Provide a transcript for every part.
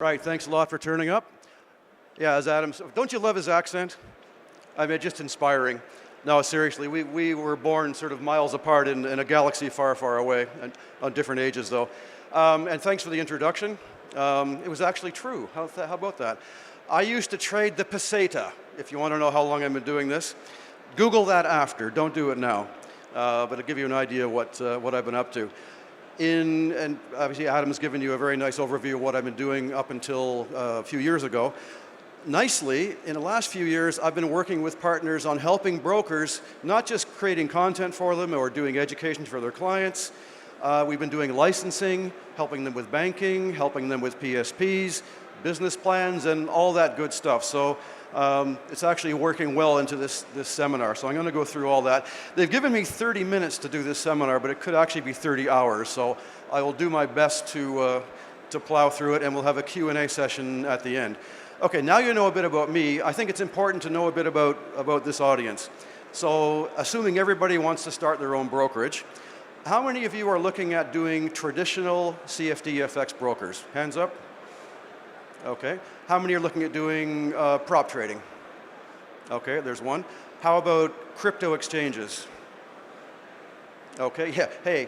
Right, thanks a lot for turning up. Yeah, as Adam, don't you love his accent? I mean, just inspiring. No, seriously, we were born sort of miles apart in a galaxy far, far away, and on different ages though. And thanks for the introduction. It was actually true. How about that? I used to trade the peseta, if you want to know how long I've been doing this. Google that after, don't do it now. But it'll give you an idea of what I've been up to. And obviously Adam's given you a very nice overview of what I've been doing up until a few years ago. Nicely, in the last few years, I've been working with partners on helping brokers, not just creating content for them or doing education for their clients. We've been doing licensing, helping them with banking, helping them with PSPs, business plans, and all that good stuff. So it's actually working well into this seminar. So I'm going to go through all that. They've given me 30 minutes to do this seminar, but it could actually be 30 hours. So I will do my best to plow through it, and we'll have a Q&A session at the end. Okay, now you know a bit about me. I think it's important to know a bit about this audience. So assuming everybody wants to start their own brokerage, how many of you are looking at doing traditional CFD FX brokers? Hands up. Okay. How many are looking at doing prop trading? Okay, there's one. How about crypto exchanges? Okay, yeah, hey,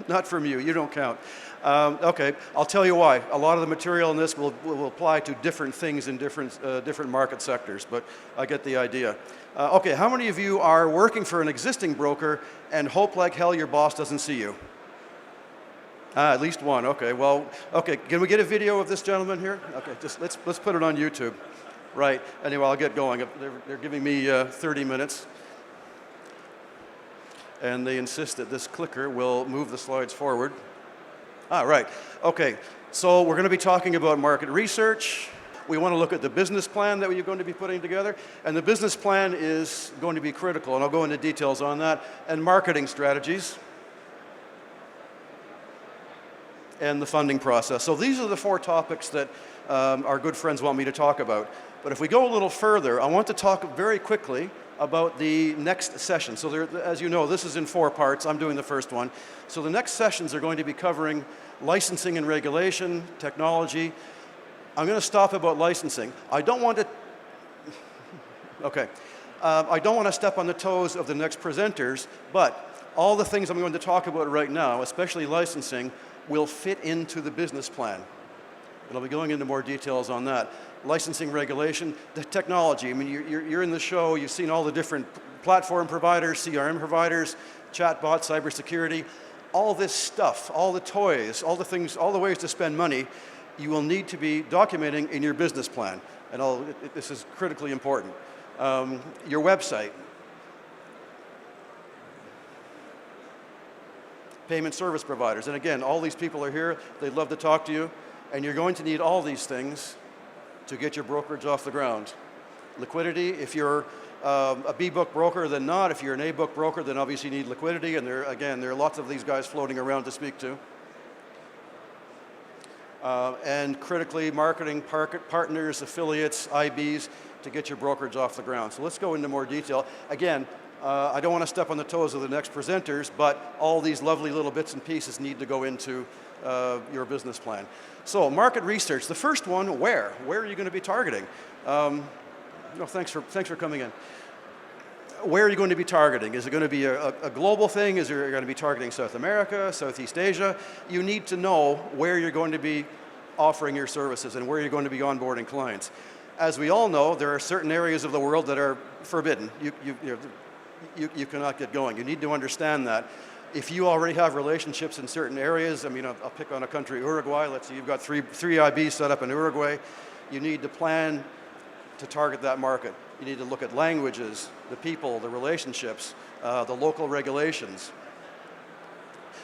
not from you, you don't count. Okay, I'll tell you why. A lot of the material in this will apply to different things in different market sectors, but I get the idea. Okay, how many of you are working for an existing broker and hope like hell your boss doesn't see you? At least one, okay, well, okay, can we get a video of this gentleman here? Okay, just let's put it on YouTube. Right, anyway, I'll get going. They're giving me 30 minutes. And they insist that this clicker will move the slides forward. Right, okay, so we're going to be talking about market research. We want to look at the business plan that we're going to be putting together, and the business plan is going to be critical, and I'll go into details on that, and marketing strategies, and the funding process. So these are the four topics that our good friends want me to talk about. But if we go a little further, I want to talk very quickly about the next session. So there, as you know, this is in 4 parts. I'm doing the first one. So the next sessions are going to be covering licensing and regulation, technology. I'm going to stop about licensing. I don't want to, okay. I don't want to step on the toes of the next presenters, but all the things I'm going to talk about right now, especially licensing, will fit into the business plan. And I'll be going into more details on that. Licensing, regulation, the technology. I mean, you're in the show, you've seen all the different platform providers, CRM providers, chatbots, cybersecurity, all this stuff, all the toys, all the things, all the ways to spend money, you will need to be documenting in your business plan. And this is critically important. Your website. Payment service providers. And again, all these people are here, they'd love to talk to you, and you're going to need all these things to get your brokerage off the ground. Liquidity, if you're a B-book broker, then not. If you're an A-book broker, then obviously you need liquidity, and there are lots of these guys floating around to speak to. And critically, marketing partners, affiliates, IBs, to get your brokerage off the ground. So let's go into more detail. Again, I don't want to step on the toes of the next presenters, but all these lovely little bits and pieces need to go into your business plan. So market research, the first one, where? Where are you going to be targeting? Thanks for coming in. Where are you going to be targeting? Is it going to be a global thing? Is it going to be targeting South America, Southeast Asia? You need to know where you're going to be offering your services and where you're going to be onboarding clients. As we all know, there are certain areas of the world that are forbidden. You cannot get going. You need to understand that. If you already have relationships in certain areas, I mean, I'll pick on a country, Uruguay. Let's say you've got three IBs set up in Uruguay. You need to plan to target that market. You need to look at languages, the people, the relationships, the local regulations.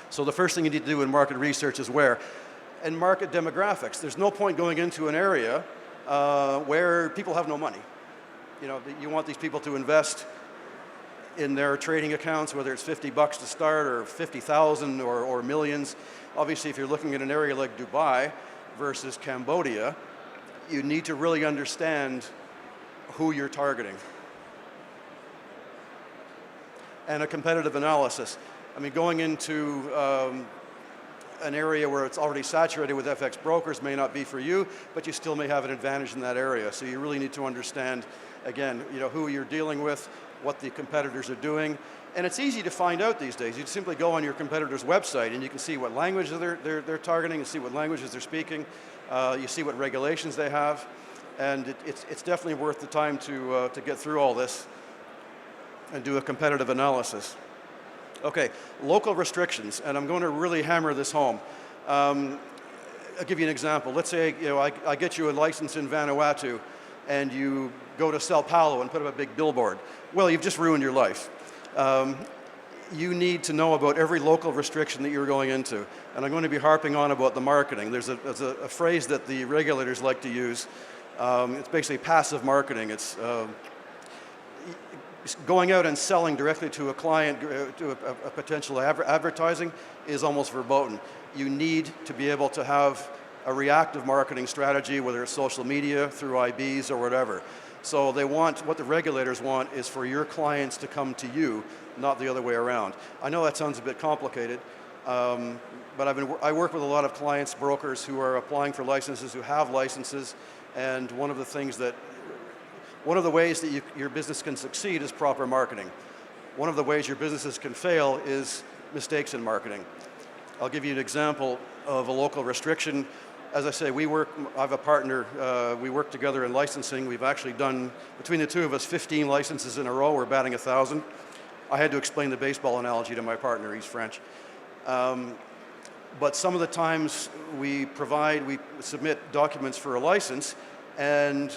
So the first thing you need to do in market research is where? And market demographics. There's no point going into an area where people have no money. You know, you want these people to invest in their trading accounts, whether it's $50 to start or 50,000 or millions. Obviously, if you're looking at an area like Dubai versus Cambodia, you need to really understand who you're targeting. And a competitive analysis. I mean, going into an area where it's already saturated with FX brokers may not be for you, but you still may have an advantage in that area. So you really need to understand, again, who you're dealing with, what the competitors are doing. And it's easy to find out these days. You simply go on your competitor's website and you can see what languages they're targeting, and see what languages they're speaking. You see what regulations they have. And it's definitely worth the time to get through all this and do a competitive analysis. Okay, local restrictions, and I'm going to really hammer this home. I'll give you an example. Let's say I get you a license in Vanuatu, and you go to Sao Paulo and put up a big billboard. Well, you've just ruined your life. You need to know about every local restriction that you're going into. And I'm going to be harping on about the marketing. There's a phrase that the regulators like to use. It's basically passive marketing. It's going out and selling directly to a client, to a potential advertising, is almost verboten. You need to be able to have a reactive marketing strategy, whether it's social media, through IBs, or whatever. So what the regulators want is for your clients to come to you, not the other way around. I know that sounds a bit complicated, but I work with a lot of clients, brokers, who are applying for licenses, who have licenses, and one of the ways that your business can succeed is proper marketing. One of the ways your businesses can fail is mistakes in marketing. I'll give you an example of a local restriction. As I say, I have a partner, we work together in licensing. We've actually done, between the two of us, 15 licenses in a row. We're batting 1,000. I had to explain the baseball analogy to my partner, he's French. But some of the times we submit documents for a license, and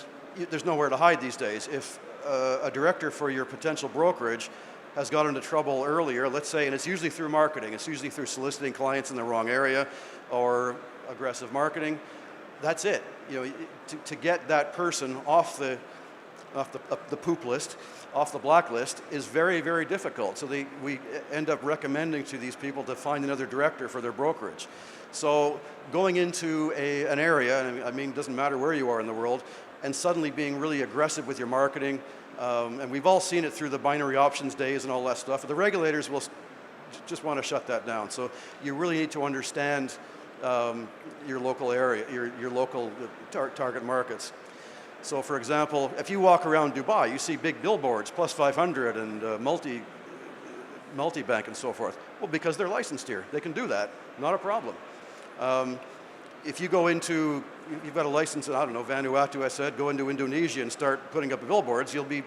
there's nowhere to hide these days. If a director for your potential brokerage has got into trouble earlier, let's say, and it's usually through marketing, it's usually through soliciting clients in the wrong area or aggressive marketing, that's it. To get that person off the poop list, off the blacklist, is very, very difficult. So we end up recommending to these people to find another director for their brokerage. So going into an area, and I mean, it doesn't matter where you are in the world, and suddenly being really aggressive with your marketing, and we've all seen it through the binary options days and all that stuff. The regulators will just want to shut that down. So you really need to understand your local area, your local target markets. So for example, if you walk around Dubai, you see big billboards, plus 500 and multi-bank and so forth. Well, because they're licensed here. They can do that, not a problem. If you go you've got a license in, I don't know, Vanuatu, I said, go into Indonesia and start putting up billboards, you'll be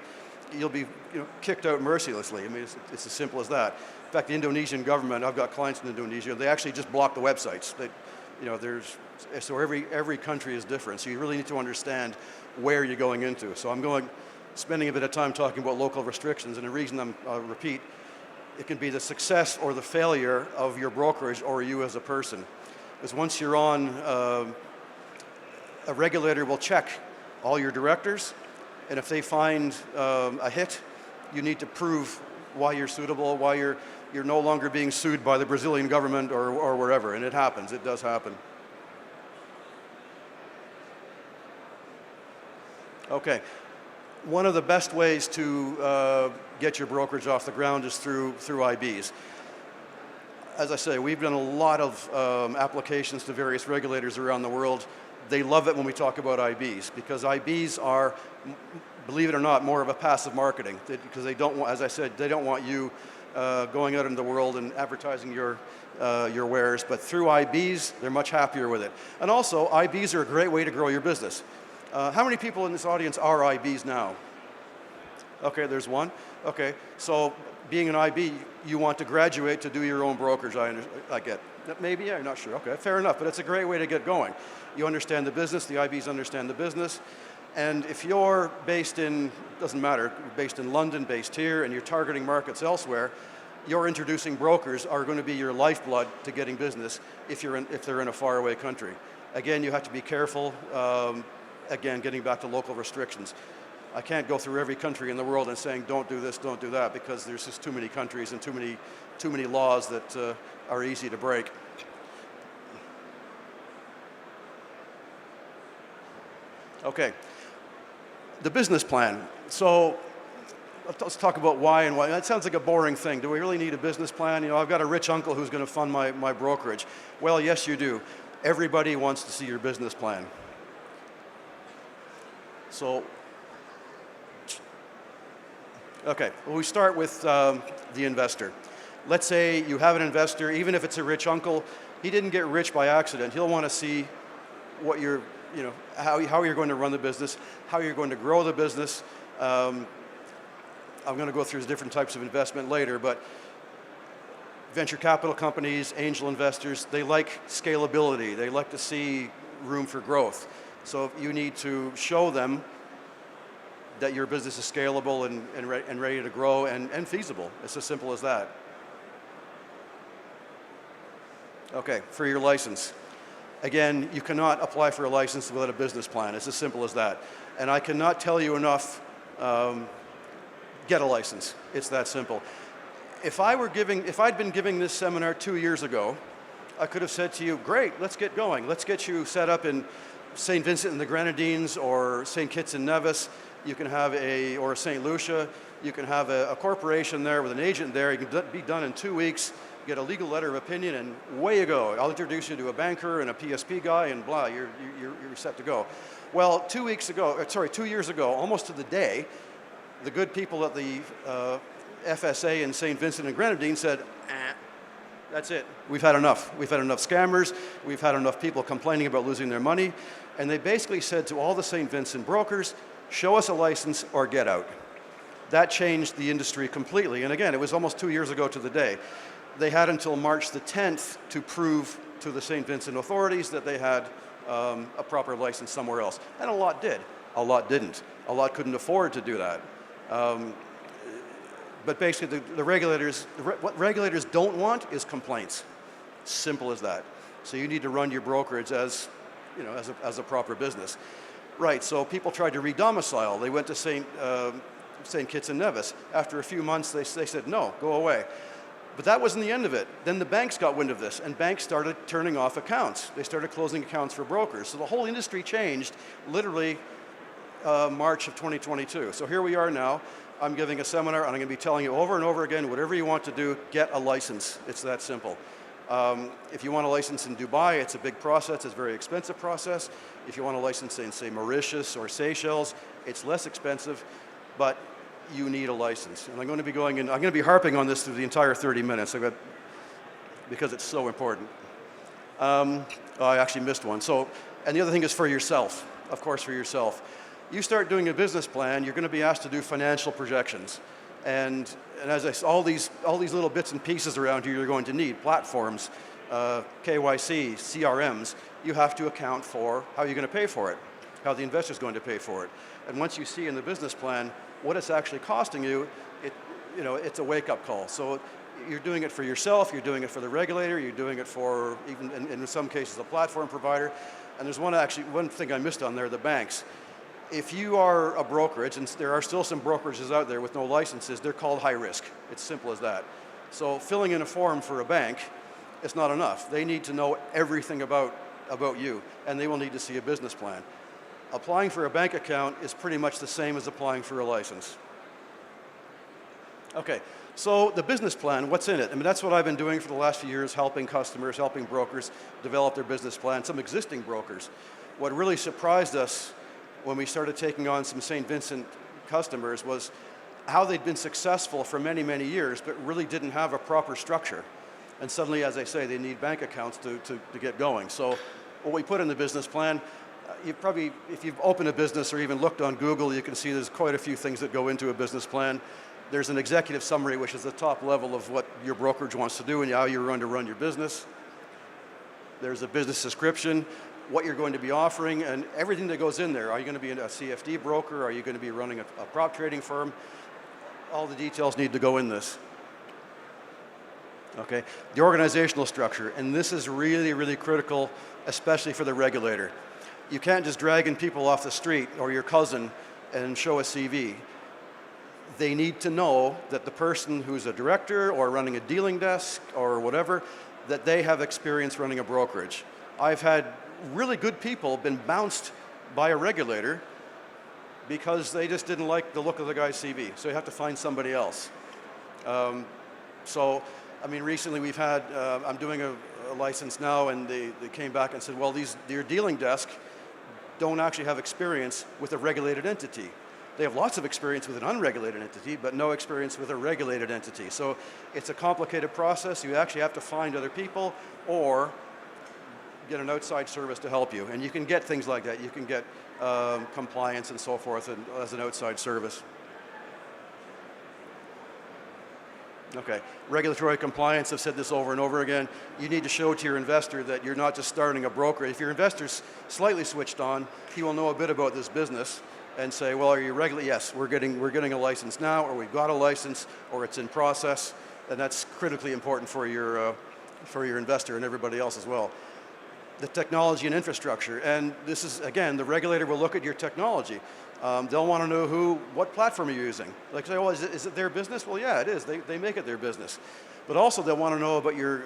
kicked out mercilessly. I mean, it's as simple as that. In fact, the Indonesian government, I've got clients in Indonesia, they actually just block the websites. So every country is different. So you really need to understand where you're going into. So I'm spending a bit of time talking about local restrictions, and the reason I'll repeat, it can be the success or the failure of your brokerage or you as a person. Because once you're on, a regulator will check all your directors, and if they find a hit, you need to prove why you're suitable, why you're no longer being sued by the Brazilian government or wherever, and it happens, it does happen. Okay, one of the best ways to get your brokerage off the ground is through IBs. As I say, we've done a lot of applications to various regulators around the world. They love it when we talk about IBs, because IBs are, believe it or not, more of a passive marketing, because they don't want, as I said, they don't want you going out into the world and advertising your wares, but through IBs, they're much happier with it. And also, IBs are a great way to grow your business. How many people in this audience are IBs now? Okay, there's one. Okay, so being an IB, you want to graduate to do your own brokerage, I get. Maybe, yeah, you're not sure. Okay, fair enough, but it's a great way to get going. You understand the business, the IBs understand the business, and if you're based in, doesn't matter, based in London, based here, and you're targeting markets elsewhere, your introducing brokers are going to be your lifeblood to getting business if they're in a faraway country. Again, you have to be careful, again, getting back to local restrictions. I can't go through every country in the world and saying don't do this, don't do that, because there's just too many countries and too many laws that are easy to break. Okay, the business plan. So let's talk about why and why. That sounds like a boring thing. Do we really need a business plan? You know, I've got a rich uncle who's going to fund my brokerage. Well, yes, you do. Everybody wants to see your business plan. So, okay, well, we start with the investor. Let's say you have an investor, even if it's a rich uncle, he didn't get rich by accident. He'll want to see what you're, you know, how you're going to run the business, how you're going to grow the business. I'm going to go through different types of investment later, but venture capital companies, angel investors, they like scalability. They like to see room for growth. So you need to show them that your business is scalable and ready to grow and feasible. It's as simple as that. Okay, for your license. Again, you cannot apply for a license without a business plan. It's as simple as that. And I cannot tell you enough, get a license. It's that simple. If I'd been giving this seminar 2 years ago, I could have said to you, great, let's get going. Let's get you set up in St. Vincent and the Grenadines or St. Kitts and Nevis. You can have or St. Lucia. You can have a corporation there with an agent there. You can be done in 2 weeks. Get a legal letter of opinion, and away you go. I'll introduce you to a banker and a PSP guy, and blah, you're set to go. Well, 2 years ago, almost to the day, the good people at the FSA in St. Vincent and Grenadines said, that's it. We've had enough. We've had enough scammers. We've had enough people complaining about losing their money. And they basically said to all the St. Vincent brokers, show us a license or get out. That changed the industry completely. And again, it was almost 2 years ago to the day. They had until March the 10th to prove to the St. Vincent authorities that they had a proper license somewhere else. And a lot did. A lot didn't. A lot couldn't afford to do that. But basically, what regulators don't want is complaints. Simple as that. So you need to run your brokerage as a proper business. Right, so people tried to re-domicile. They went to St. Kitts and Nevis. After a few months, they said, no, go away. But that wasn't the end of it. Then the banks got wind of this, and banks started turning off accounts. They started closing accounts for brokers. So the whole industry changed literally March of 2022. So here we are now. I'm giving a seminar, and I'm going to be telling you over and over again, whatever you want to do, get a license. It's that simple. If you want a license in Dubai, it's a big process. It's a very expensive process. If you want a license in, say, Mauritius or Seychelles, it's less expensive, but you need a license. And I'm going to be harping on this through the entire 30 minutes because it's so important. I actually missed one. And the other thing is for yourself, of course, for yourself. You start doing a business plan, you're going to be asked to do financial projections. And as I said, all these little bits and pieces around here you're going to need, platforms, KYC, CRMs. You have to account for how you're going to pay for it, how the investor's going to pay for it. And once you see in the business plan what it's actually costing you, it's a wake-up call. So you're doing it for yourself, you're doing it for the regulator, you're doing it for even in some cases a platform provider. And there's one thing I missed on there, the banks. If you are a brokerage, and there are still some brokerages out there with no licenses, they're called high risk. It's simple as that. So filling in a form for a bank is not enough. They need to know everything about you, and they will need to see a business plan. Applying for a bank account is pretty much the same as applying for a license. Okay, so the business plan, what's in it? I mean, that's what I've been doing for the last few years, helping customers, helping brokers develop their business plan, some existing brokers. What really surprised us when we started taking on some St. Vincent customers was how they'd been successful for many, many years, but really didn't have a proper structure. And suddenly, as I say, they need bank accounts to get going. So what we put in the business plan, if you've opened a business or even looked on Google, you can see there's quite a few things that go into a business plan. There's an executive summary, which is the top level of what your brokerage wants to do and how you're going to run your business. There's a business description, what you're going to be offering, and everything that goes in there. Are you going to be a CFD broker? Are you going to be running a prop trading firm? All the details need to go in this. Okay, the organizational structure, and this is really, really critical, especially for the regulator. You can't just drag in people off the street or your cousin and show a CV. They need to know that the person who's a director or running a dealing desk or whatever, that they have experience running a brokerage. I've had really good people been bounced by a regulator because they just didn't like the look of the guy's CV. So you have to find somebody else. So, I mean, recently we've had, I'm doing a license now, and they came back and said, well, your dealing desk don't actually have experience with a regulated entity. They have lots of experience with an unregulated entity, but no experience with a regulated entity. So it's a complicated process. You actually have to find other people or get an outside service to help you. And you can get things like that. You can get compliance and so forth as an outside service. Okay, regulatory compliance, I've said this over and over again. You need to show to your investor that you're not just starting a broker. If your investor's slightly switched on, he will know a bit about this business and say, well, are you regulated? Yes, we're getting a license now, or we've got a license, or it's in process, and that's critically important for your investor and everybody else as well. The technology and infrastructure, and this is, again, the regulator will look at your technology. They'll want to know what platform you're using. Like say, oh, is it their business? Well, yeah, it is. They make it their business. But also they'll want to know about your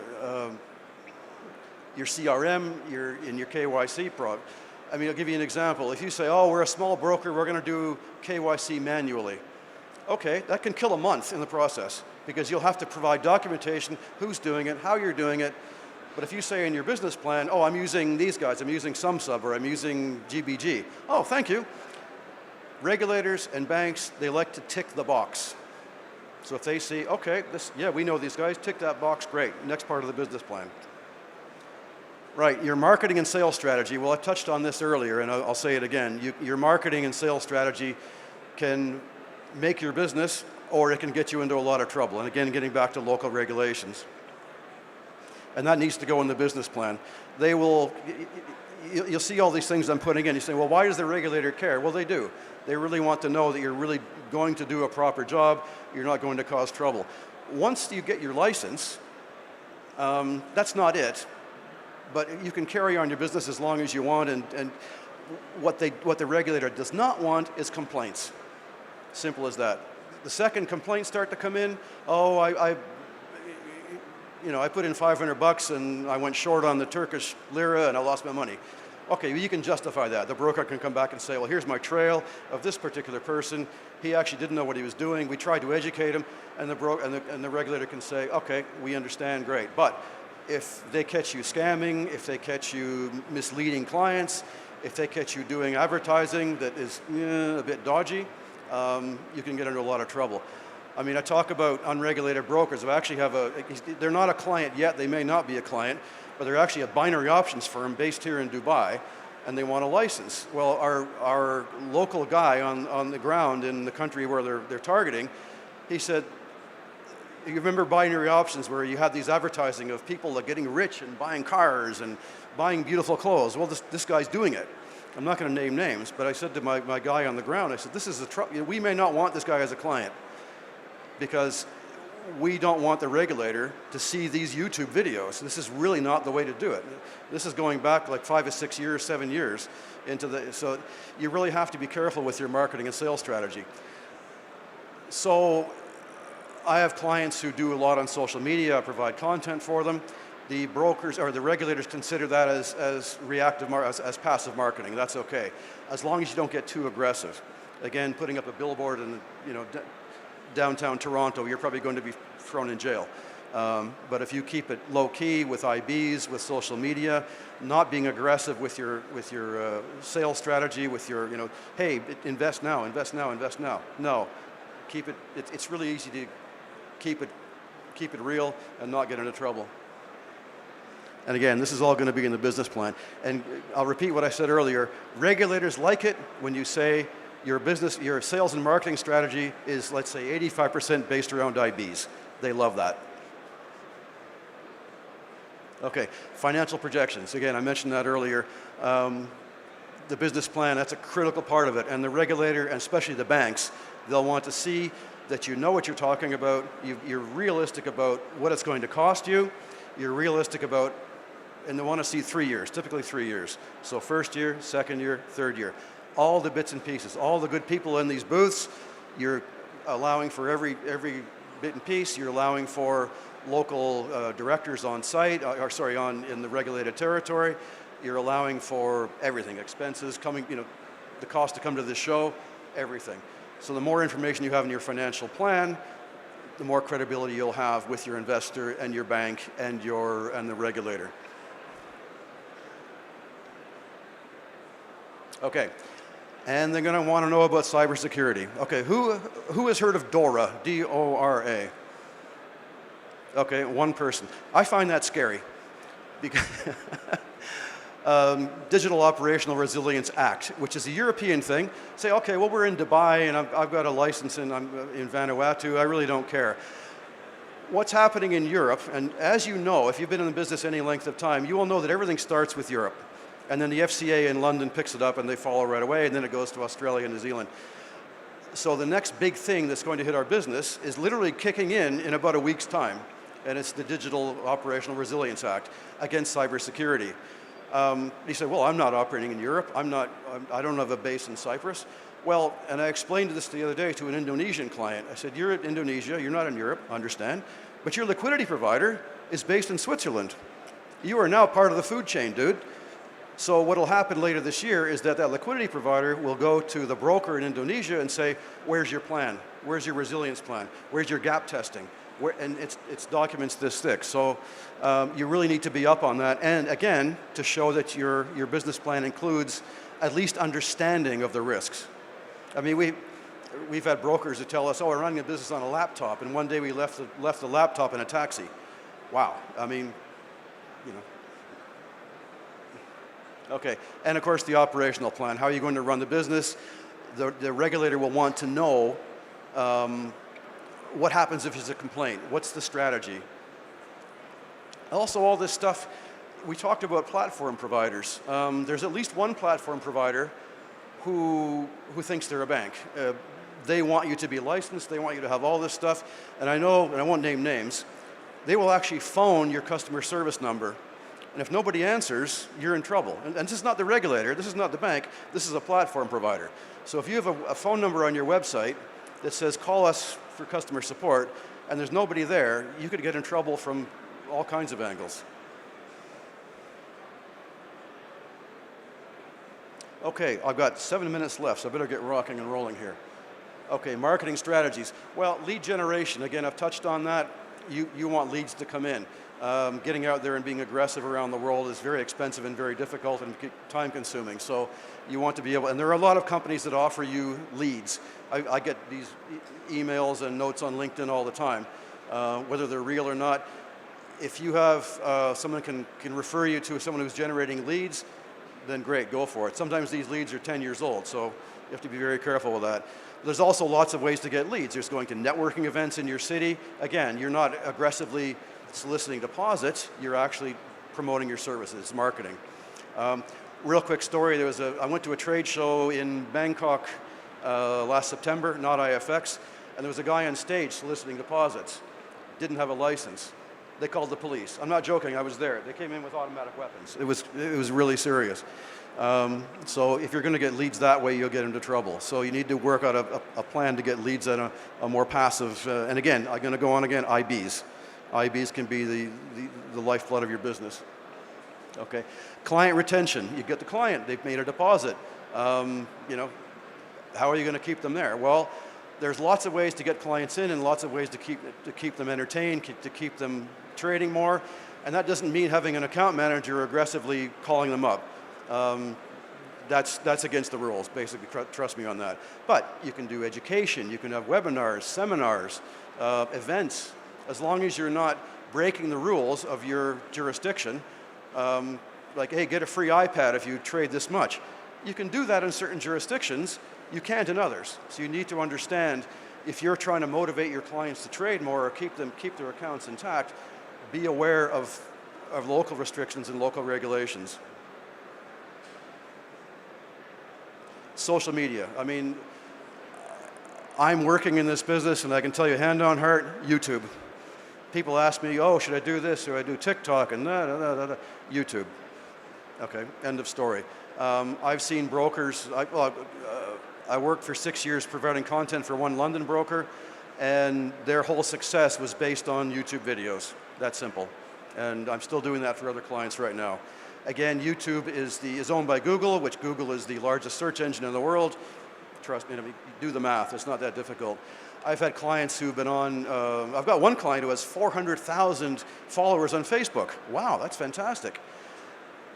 CRM, your KYC product. I mean, I'll give you an example. If you say, oh, we're a small broker, we're going to do KYC manually. Okay, that can kill a month in the process because you'll have to provide documentation, who's doing it, how you're doing it. But if you say in your business plan, oh, I'm using these guys, I'm using SumSub, or I'm using GBG. Oh, thank you. Regulators and banks, they like to tick the box. So if they see, okay, yeah, we know these guys, tick that box, great. Next part of the business plan. Right, your marketing and sales strategy. Well, I touched on this earlier, and I'll say it again. Your marketing and sales strategy can make your business, or it can get you into a lot of trouble. And again, getting back to local regulations. And that needs to go in the business plan. You'll see all these things I'm putting in. You say, well, why does the regulator care? Well, they do. They really want to know that you're really going to do a proper job, you're not going to cause trouble. Once you get your license, that's not it. But you can carry on your business as long as you want, and what the regulator does not want is complaints. Simple as that. The second complaints start to come in, oh, I put in $500 and I went short on the Turkish lira and I lost my money. Okay, you can justify that. The broker can come back and say, well, here's my trail of this particular person. He actually didn't know what he was doing. We tried to educate him, and the regulator can say, okay, we understand, great. But if they catch you scamming, if they catch you misleading clients, if they catch you doing advertising that is a bit dodgy, you can get into a lot of trouble. I mean, I talk about unregulated brokers. They're not a client yet, they may not be a client, but they're actually a binary options firm based here in Dubai, and they want a license. Well, our local guy on the ground in the country where they're targeting, he said, you remember binary options where you had these advertising of people getting rich and buying cars and buying beautiful clothes? Well, this guy's doing it. I'm not going to name names, but I said to my guy on the ground, I said, this is we may not want this guy as a client because we don't want the regulator to see these YouTube videos. This is really not the way to do it. This is going back like 5 or 6 years, 7 years so you really have to be careful with your marketing and sales strategy. So I have clients who do a lot on social media. I provide content for them. The brokers or the regulators consider that as as passive marketing. That's okay, as long as you don't get too aggressive. Again, putting up a billboard in downtown Toronto, you're probably going to be thrown in jail. But if you keep it low key with IBs, with social media, not being aggressive with your sales strategy, with your hey, invest now, invest now, invest now. No, keep it. It's really easy to keep it real and not get into trouble. And again, this is all going to be in the business plan. And I'll repeat what I said earlier. Regulators like it when you say your sales and marketing strategy is, let's say, 85% based around IBs. They love that. Okay, financial projections. Again, I mentioned that earlier. The business plan, that's a critical part of it. And the regulator, and especially the banks, they'll want to see that you know what you're talking about, you're realistic about what it's going to cost you, you're realistic about, and they want to see 3 years, typically 3 years. So first year, second year, third year. All the bits and pieces, all the good people in these booths, you're allowing for every bit and piece, you're allowing for local directors on site, in the regulated territory, you're allowing for everything, expenses coming, the cost to come to this show, everything. So the more information you have in your financial plan, the more credibility you'll have with your investor and your bank and the regulator. Okay, and they're going to want to know about cybersecurity. Okay, who has heard of DORA? D-O-R-A. Okay, one person. I find that scary because Digital Operational Resilience Act, which is a European thing. Say, okay, well, we're in Dubai and I've got a license and I'm in Vanuatu. I really don't care. What's happening in Europe, and as you know, if you've been in the business any length of time, you will know that everything starts with Europe. And then the FCA in London picks it up and they follow right away, and then it goes to Australia and New Zealand. So the next big thing that's going to hit our business is literally kicking in about a week's time. And it's the Digital Operational Resilience Act against cybersecurity. He said, well, I'm not operating in Europe. I don't have a base in Cyprus. Well, and I explained this the other day to an Indonesian client. I said, you're in Indonesia, you're not in Europe, I understand, but your liquidity provider is based in Switzerland. You are now part of the food chain, dude. So what will happen later this year is that liquidity provider will go to the broker in Indonesia and say, where's your plan? Where's your resilience plan? Where's your gap testing? And it's documents this thick. So you really need to be up on that. And again, to show that your business plan includes at least understanding of the risks. I mean, we've had brokers that tell us, oh, we're running a business on a laptop, and one day we left the laptop in a taxi. Wow, I mean, you know. Okay, and of course the operational plan. How are you going to run the business? The regulator will want to know what happens if there's a complaint? What's the strategy? Also, all this stuff, we talked about platform providers. There's at least one platform provider who thinks they're a bank. They want you to be licensed, they want you to have all this stuff, and I know, and I won't name names, they will actually phone your customer service number, and if nobody answers, you're in trouble. And this is not the regulator, this is not the bank, this is a platform provider. So if you have a phone number on your website that says, call us for customer support, and there's nobody there, you could get in trouble from all kinds of angles. Okay, I've got 7 minutes left, so I better get rocking and rolling here. Okay, marketing strategies. Well, lead generation, again, I've touched on that. You want leads to come in. Getting out there and being aggressive around the world is very expensive and very difficult and time consuming. So you want to be able, and there are a lot of companies that offer you leads. I get these emails and notes on LinkedIn all the time, whether they're real or not. If you have someone can refer you to someone who's generating leads, then great, go for it. Sometimes these leads are 10 years old, so you have to be very careful with that. There's also lots of ways to get leads. There's going to networking events in your city. Again, you're not aggressively soliciting deposits, you're actually promoting your services, it's marketing. Real quick story, I went to a trade show in Bangkok last September, not IFX, and there was a guy on stage soliciting deposits. Didn't have a license. They called the police. I'm not joking, I was there. They came in with automatic weapons. It was really serious. So if you're going to get leads that way, you'll get into trouble. So you need to work out a plan to get leads at a more passive, and again, I'm going to go on again, IBs. IBs can be the lifeblood of your business. Okay, client retention. You get the client, they've made a deposit. You know, how are you going to keep them there? Well, there's lots of ways to get clients in and lots of ways to keep them entertained, to keep them trading more, and that doesn't mean having an account manager aggressively calling them up. That's against the rules, basically, trust me on that. But you can do education, you can have webinars, seminars, events, as long as you're not breaking the rules of your jurisdiction, like, hey, get a free iPad if you trade this much. You can do that in certain jurisdictions, you can't in others. So you need to understand, if you're trying to motivate your clients to trade more or keep their accounts intact, be aware of local restrictions and local regulations. Social media. I mean, I'm working in this business and I can tell you hand on heart, YouTube. People ask me, oh, should I do this or I do TikTok and YouTube. Okay, end of story. I've seen brokers, I worked for 6 years providing content for one London broker, and their whole success was based on YouTube videos. That simple. And I'm still doing that for other clients right now. Again, YouTube is owned by Google, which Google is the largest search engine in the world. trust me, do the math. It's not that difficult. I've had clients who've been on, I've got one client who has 400,000 followers on Facebook. Wow, that's fantastic.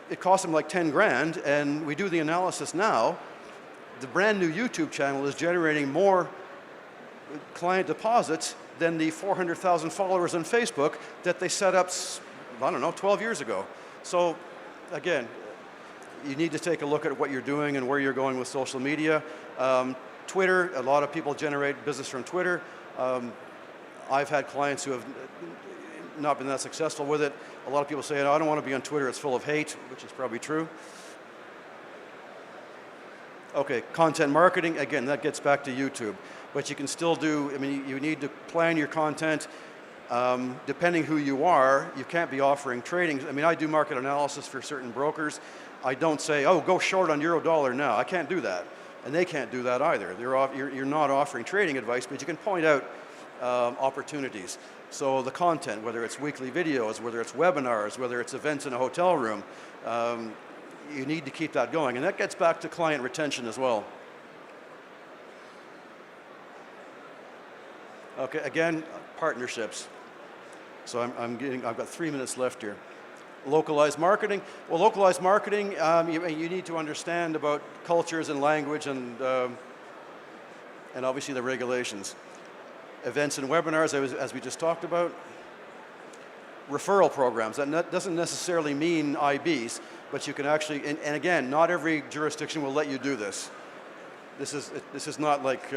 It cost him like 10 grand, and we do the analysis now. The brand new YouTube channel is generating more client deposits than the 400,000 followers on Facebook that they set up, I don't know, 12 years ago. So again, you need to take a look at what you're doing and where you're going with social media. Twitter, a lot of people generate business from Twitter. I've had clients who have not been that successful with it. A lot of people say, I don't want to be on Twitter, it's full of hate, which is probably true. Okay, content marketing, again, that gets back to YouTube. But you can still do, you need to plan your content. Depending who you are, you can't be offering trading. I do market analysis for certain brokers. I don't say, oh, go short on euro dollar now. I can't do that. And they can't do that either. You're not offering trading advice, but you can point out opportunities. So the content, whether it's weekly videos, whether it's webinars, whether it's events in a hotel room, you need to keep that going. And that gets back to client retention as well. Okay, again, partnerships. So I've got 3 minutes left here. Localized marketing. Well, localized marketing, you need to understand about cultures and language and obviously the regulations. Events and webinars, as we just talked about. Referral programs. That doesn't necessarily mean IBs, but you can actually, and again, not every jurisdiction will let you do this. This is not like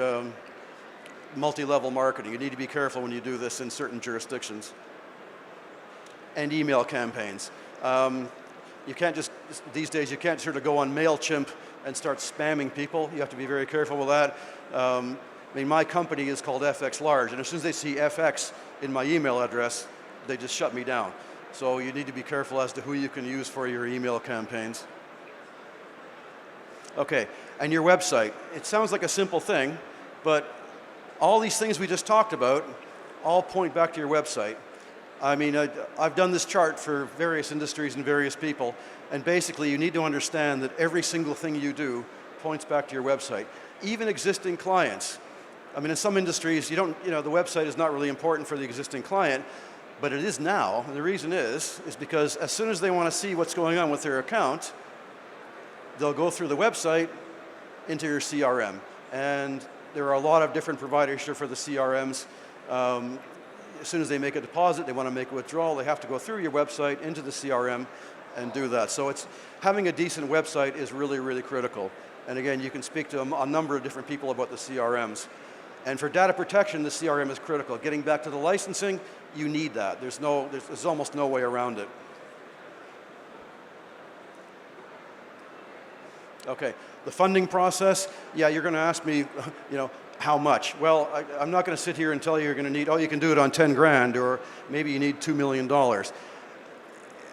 multi-level marketing. You need to be careful when you do this in certain jurisdictions. And email campaigns. You can't just, these days, you can't sort of go on MailChimp and start spamming people. You have to be very careful with that. My company is called FX Large, and as soon as they see FX in my email address, they just shut me down. So you need to be careful as to who you can use for your email campaigns. Okay, and your website. It sounds like a simple thing, but all these things we just talked about all point back to your website. I've done this chart for various industries and various people, and basically you need to understand that every single thing you do points back to your website. Even existing clients. In some industries, the website is not really important for the existing client, but it is now. And the reason is because as soon as they want to see what's going on with their account, they'll go through the website into your CRM. And there are a lot of different providers for the CRMs. As soon as they make a deposit, they want to make a withdrawal, they have to go through your website into the CRM and do that. So having a decent website is really, really critical. And again, you can speak to a number of different people about the CRMs. And for data protection, the CRM is critical. Getting back to the licensing, you need that. There's almost no way around it. Okay, the funding process, yeah, you're going to ask me, how much? Well, I'm not going to sit here and tell you you're going to need, you can do it on 10 grand, or maybe you need $2 million.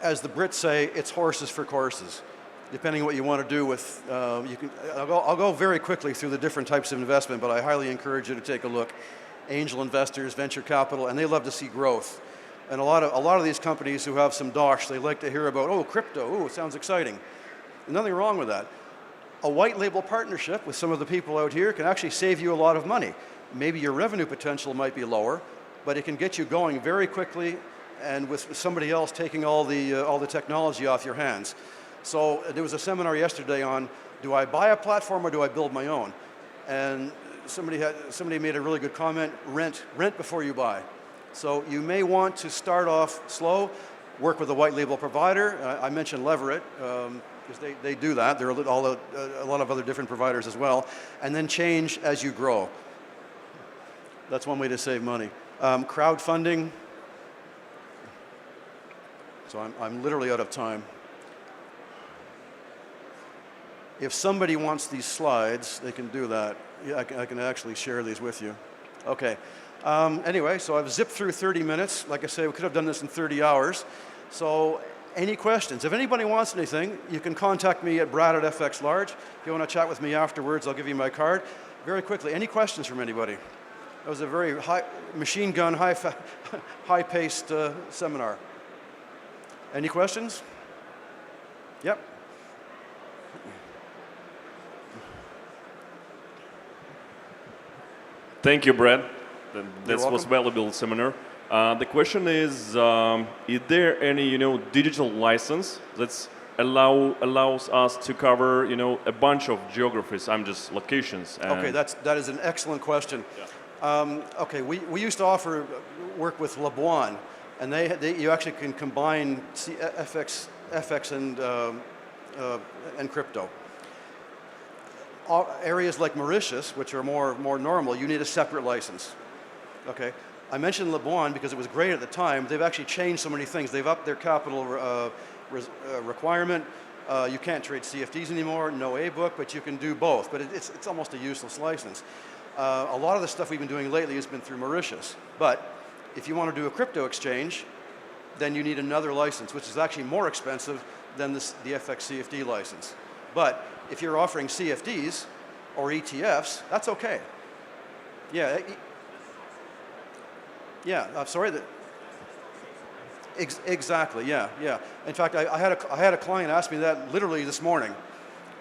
As the Brits say, it's horses for courses. Depending on what you want to do with, I'll go very quickly through the different types of investment, but I highly encourage you to take a look. Angel investors, venture capital, and they love to see growth. And a lot of these companies who have some dosh, they like to hear about, crypto, it sounds exciting. There's nothing wrong with that. A white label partnership with some of the people out here can actually save you a lot of money. Maybe your revenue potential might be lower, but it can get you going very quickly, and with somebody else taking all the technology off your hands. So there was a seminar yesterday on, do I buy a platform or do I build my own? And somebody made a really good comment, rent before you buy. So you may want to start off slow, work with a white label provider. I mentioned Leverett, because they do that. There are a lot of other different providers as well. And then change as you grow. That's one way to save money. Crowdfunding. So I'm literally out of time. If somebody wants these slides, they can do that. Yeah, I can actually share these with you. Okay. Anyway, so I've zipped through 30 minutes. Like I say, we could have done this in 30 hours. So any questions? If anybody wants anything, you can contact me at Brad@FX Large. If you want to chat with me afterwards, I'll give you my card. Very quickly, any questions from anybody? That was a very machine gun, high-paced seminar. Any questions? Yep. Thank you, Brad. This welcome. was valuable seminar. The question is there any digital license that's allows us to cover a bunch of geographies? I'm just locations. Okay, that is an excellent question. Yeah. Okay, we used to work with Labuan, and you actually can combine FX and crypto. Areas like Mauritius, which are more normal, you need a separate license. Okay, I mentioned Labuan because it was great at the time. They've actually changed so many things. They've upped their capital requirement. You can't trade CFDs anymore, no A-book, but you can do both. But it's almost a useless license. A lot of the stuff we've been doing lately has been through Mauritius. But if you want to do a crypto exchange, then you need another license, which is actually more expensive than the FX CFD license. But if you're offering CFDs or ETFs, that's okay. Yeah. Yeah, I'm sorry. Exactly, yeah. In fact, I had a client ask me that literally this morning,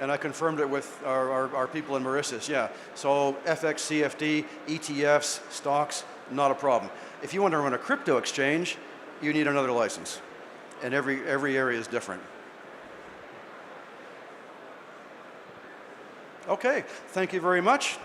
and I confirmed it with our people in Mauritius, yeah. So FX, CFD, ETFs, stocks, not a problem. If you want to run a crypto exchange, you need another license, and every area is different. Okay, thank you very much.